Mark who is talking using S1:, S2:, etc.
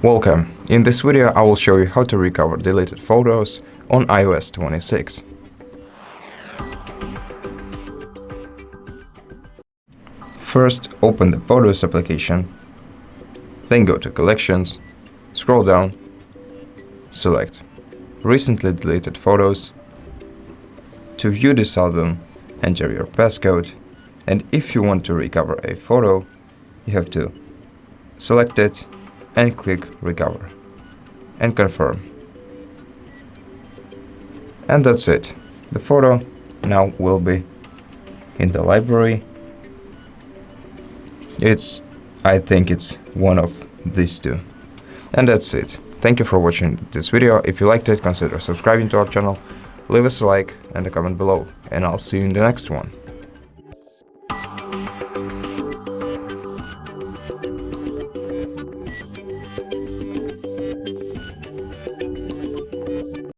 S1: Welcome! In this video I will show you how to recover deleted photos on iOS 26. First, open the Photos application, then go to Collections, scroll down, select Recently Deleted Photos. To view this album, enter your passcode, and if you want to recover a photo, you have to select it and click Recover and confirm. And that's it. The photo now will be in the library. I think it's one of these two. And that's it. Thank you for watching this video. If you liked it, consider subscribing to our channel, leave us a like and a comment below, and I'll see you in the next one.